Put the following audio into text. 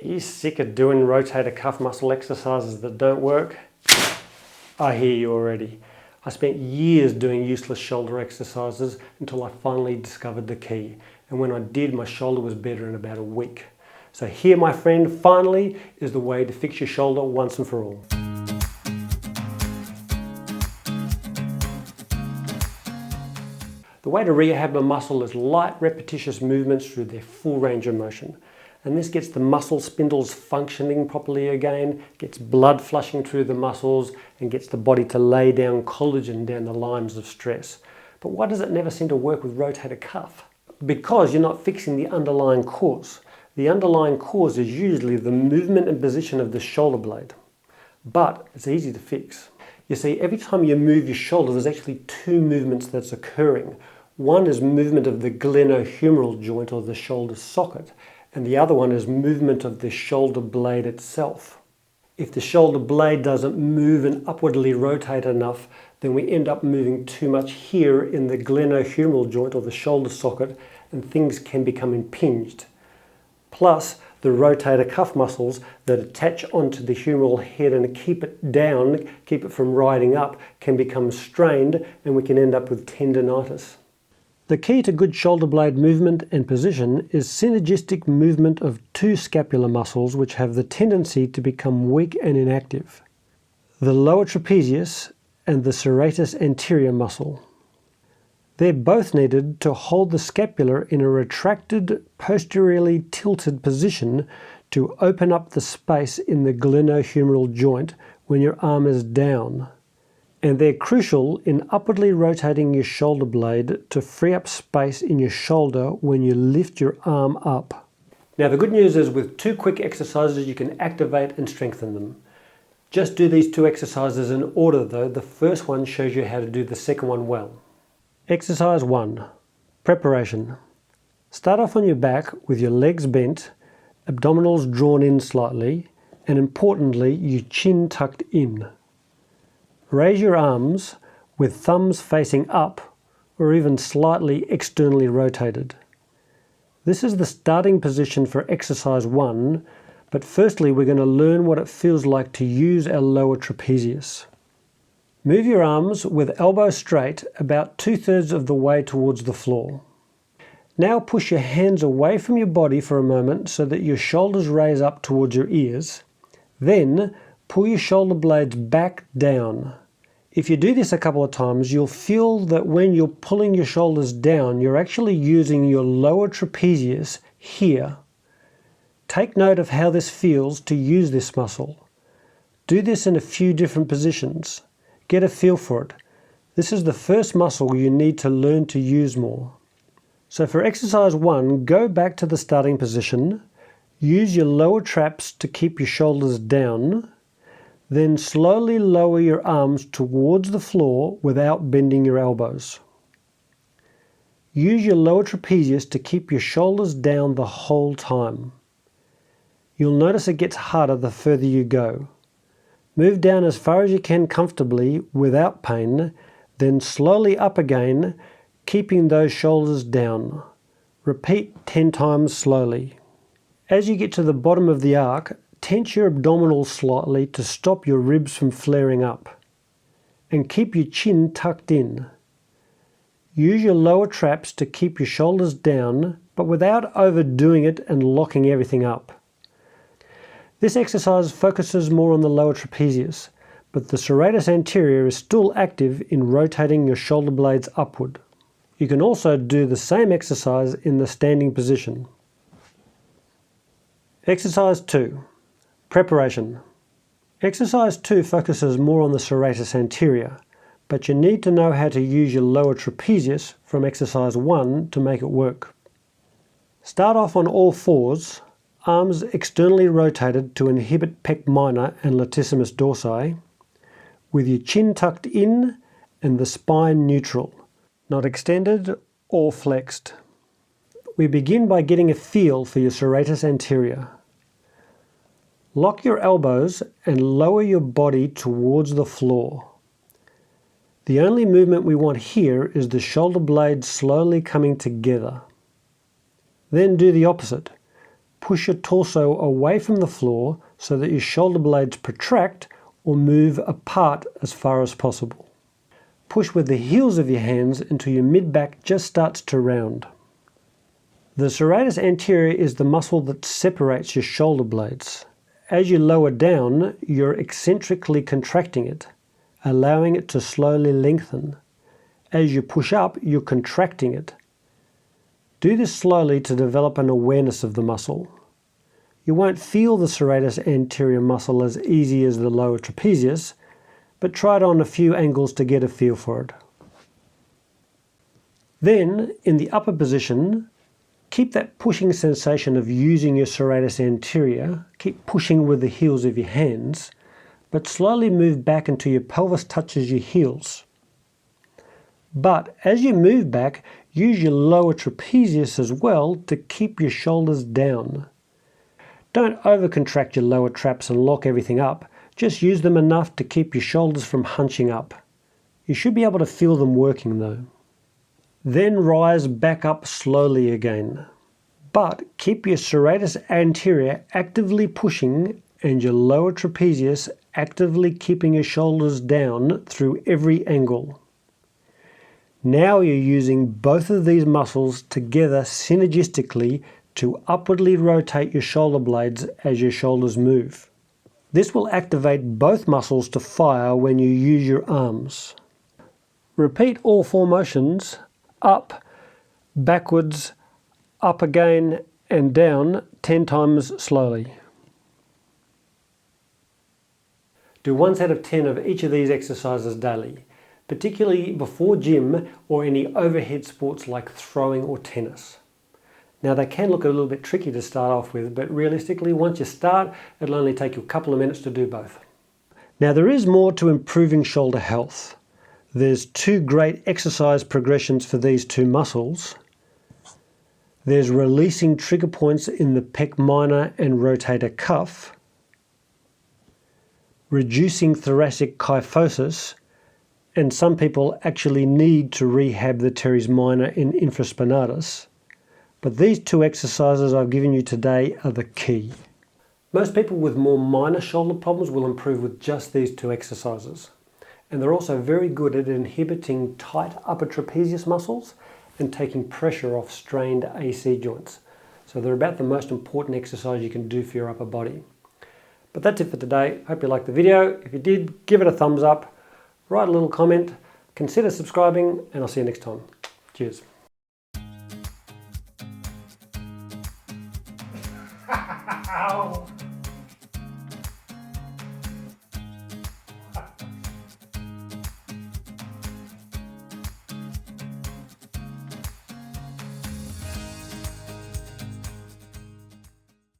Are you sick of doing rotator cuff muscle exercises that don't work? I hear you already. I spent years doing useless shoulder exercises until I finally discovered the key. And when I did, my shoulder was better in about a week. So here, my friend, finally is the way to fix your shoulder once and for all. The way to rehab a muscle is light, repetitious movements through their full range of motion. And this gets the muscle spindles functioning properly again, gets blood flushing through the muscles, and gets the body to lay down collagen down the lines of stress. But why does it never seem to work with rotator cuff? Because you're not fixing the underlying cause. The underlying cause is usually the movement and position of the shoulder blade. But it's easy to fix. You see, every time you move your shoulder, there's actually two movements that's occurring. One is movement of the glenohumeral joint or the shoulder socket, and the other one is movement of the shoulder blade itself. If the shoulder blade doesn't move and upwardly rotate enough, then we end up moving too much here in the glenohumeral joint or the shoulder socket, and things can become impinged. Plus, the rotator cuff muscles that attach onto the humeral head and keep it down, keep it from riding up, can become strained, and we can end up with tendinitis. The key to good shoulder blade movement and position is synergistic movement of two scapular muscles which have the tendency to become weak and inactive: the lower trapezius and the serratus anterior muscle. They're both needed to hold the scapula in a retracted, posteriorly tilted position to open up the space in the glenohumeral joint when your arm is down. And they're crucial in upwardly rotating your shoulder blade to free up space in your shoulder when you lift your arm up. Now, the good news is with two quick exercises you can activate and strengthen them. Just do these two exercises in order though. The first one shows you how to do the second one well. Exercise 1. Preparation. Start off on your back with your legs bent, abdominals drawn in slightly, and importantly, your chin tucked in. Raise your arms with thumbs facing up or even slightly externally rotated. This is the starting position for exercise 1, but firstly we're going to learn what it feels like to use our lower trapezius. Move your arms with elbows straight about 2/3 of the way towards the floor. Now push your hands away from your body for a moment so that your shoulders raise up towards your ears. Then pull your shoulder blades back down. If you do this a couple of times, you'll feel that when you're pulling your shoulders down, you're actually using your lower trapezius here. Take note of how this feels to use this muscle. Do this in a few different positions. Get a feel for it. This is the first muscle you need to learn to use more. So for exercise 1, go back to the starting position. Use your lower traps to keep your shoulders down. Then slowly lower your arms towards the floor without bending your elbows. Use your lower trapezius to keep your shoulders down the whole time. You'll notice it gets harder the further you go. Move down as far as you can comfortably without pain, then slowly up again, keeping those shoulders down. Repeat 10 times slowly. As you get to the bottom of the arc, tense your abdominals slightly to stop your ribs from flaring up. And keep your chin tucked in. Use your lower traps to keep your shoulders down, but without overdoing it and locking everything up. This exercise focuses more on the lower trapezius, but the serratus anterior is still active in rotating your shoulder blades upward. You can also do the same exercise in the standing position. Exercise 2. Preparation. Exercise 2 focuses more on the serratus anterior, but you need to know how to use your lower trapezius from exercise 1 to make it work. Start off on all fours, arms externally rotated to inhibit pec minor and latissimus dorsi, with your chin tucked in and the spine neutral, not extended or flexed. We begin by getting a feel for your serratus anterior. Lock your elbows and lower your body towards the floor. The only movement we want here is the shoulder blades slowly coming together. Then do the opposite. push your torso away from the floor so that your shoulder blades protract or move apart as far as possible. Push with the heels of your hands until your mid-back just starts to round. The serratus anterior is the muscle that separates your shoulder blades. As you lower down, you're eccentrically contracting it, allowing it to slowly lengthen. As you push up, you're contracting it. Do this slowly to develop an awareness of the muscle. You won't feel the serratus anterior muscle as easy as the lower trapezius, but try it on a few angles to get a feel for it. Then, in the upper position, keep that pushing sensation of using your serratus anterior. Keep pushing with the heels of your hands, but slowly move back until your pelvis touches your heels. But as you move back, use your lower trapezius as well to keep your shoulders down. Don't overcontract your lower traps and lock everything up. Just use them enough to keep your shoulders from hunching up. You should be able to feel them working though. Then rise back up slowly again. But keep your serratus anterior actively pushing and your lower trapezius actively keeping your shoulders down through every angle. Now you're using both of these muscles together synergistically to upwardly rotate your shoulder blades as your shoulders move. This will activate both muscles to fire when you use your arms. Repeat all four motions, up, backwards, up again and down 10 times slowly. Do 1 set of 10 of each of these exercises daily, particularly before gym or any overhead sports like throwing or tennis. Now they can look a little bit tricky to start off with, but realistically once you start, it'll only take you a couple of minutes to do both. Now there is more to improving shoulder health. There's 2 great exercise progressions for these 2 muscles. There's releasing trigger points in the pec minor and rotator cuff, reducing thoracic kyphosis, and some people actually need to rehab the teres minor and infraspinatus. But these 2 exercises I've given you today are the key. Most people with more minor shoulder problems will improve with just these 2 exercises. And they're also very good at inhibiting tight upper trapezius muscles and taking pressure off strained AC joints. So they're about the most important exercise you can do for your upper body. But that's it for today. Hope you liked the video. If you did, give it a thumbs up, write a little comment, consider subscribing, and I'll see you next time. Cheers. Ow.